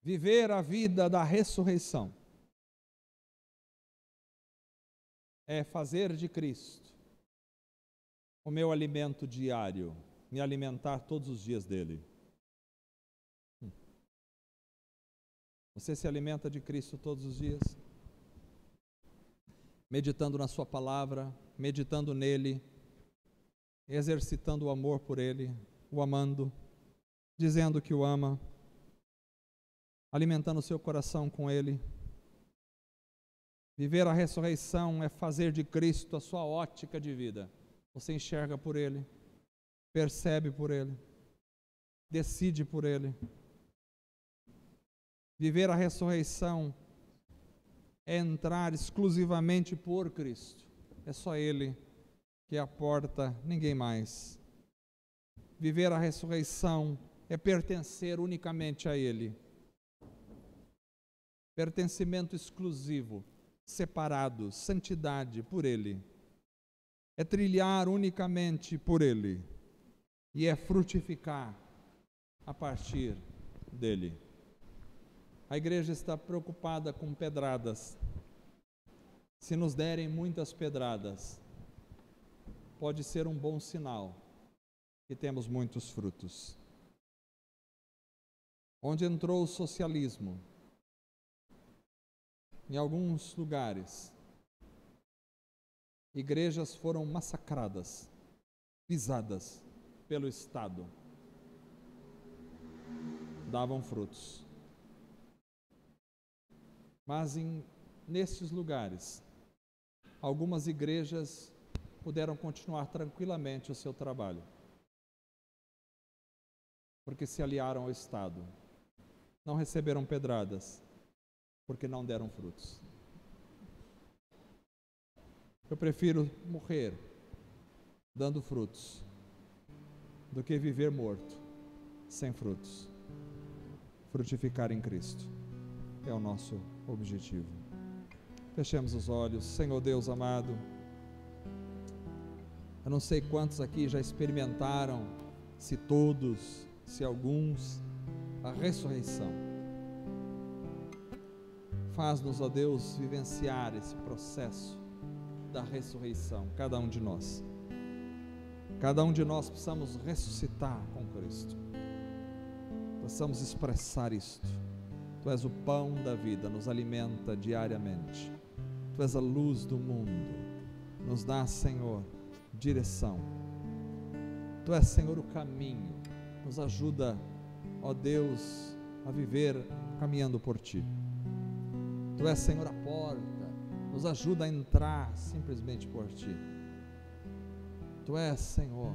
Viver a vida da ressurreição é fazer de Cristo o meu alimento diário, me alimentar todos os dias dele. Você se alimenta de Cristo todos os dias? Meditando na sua palavra, meditando nele, exercitando o amor por ele, o amando, dizendo que o ama, alimentando o seu coração com ele. Viver a ressurreição é fazer de Cristo a sua ótica de vida. Você enxerga por ele, percebe por ele, decide por ele. Viver a ressurreição é entrar exclusivamente por Cristo. É só ele que é a porta, ninguém mais. Viver a ressurreição é pertencer unicamente a ele. Pertencimento exclusivo, separado, santidade por ele. É trilhar unicamente por ele. E é frutificar a partir dele. A igreja está preocupada com pedradas. Se nos derem muitas pedradas, pode ser um bom sinal que temos muitos frutos. Onde entrou o socialismo, em alguns lugares, igrejas foram massacradas, pisadas pelo Estado. Davam frutos. Mas nesses lugares, algumas igrejas puderam continuar tranquilamente o seu trabalho, porque se aliaram ao Estado. Não receberam pedradas, porque não deram frutos. Eu prefiro morrer dando frutos do que viver morto sem frutos. Frutificar em Cristo é o nosso objetivo. Fechemos os olhos. Senhor Deus amado, eu não sei quantos aqui já experimentaram, se todos, se alguns, a ressurreição. Faz-nos, ó Deus, vivenciar esse processo da ressurreição, cada um de nós. Cada um de nós precisamos ressuscitar com Cristo. Possamos expressar isto. Tu és o pão da vida, nos alimenta diariamente. Tu és a luz do mundo. Nos dá, Senhor, direção. Tu és, Senhor, o caminho. Nos ajuda, ó Deus, a viver caminhando por Ti. Tu és, Senhor, a porta. Nos ajuda a entrar simplesmente por Ti. Tu és, Senhor,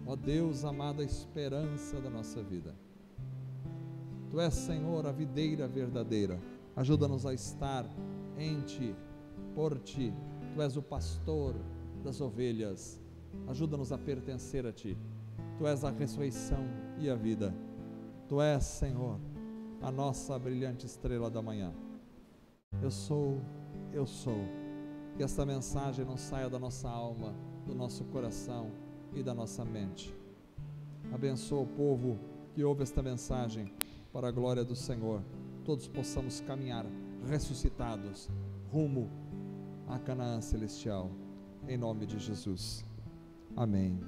ó Deus amado, a esperança da nossa vida. Tu és, Senhor, a videira verdadeira. Ajuda-nos a estar em Ti, por Ti. Tu és o pastor das ovelhas. Ajuda-nos a pertencer a Ti. Tu és a ressurreição e a vida. Tu és, Senhor, a nossa brilhante estrela da manhã. Eu sou. Que esta mensagem não saia da nossa alma, do nosso coração e da nossa mente. Abençoa o povo que ouve esta mensagem, para a glória do Senhor. Todos possamos caminhar ressuscitados rumo à Canaã celestial, em nome de Jesus. Amém.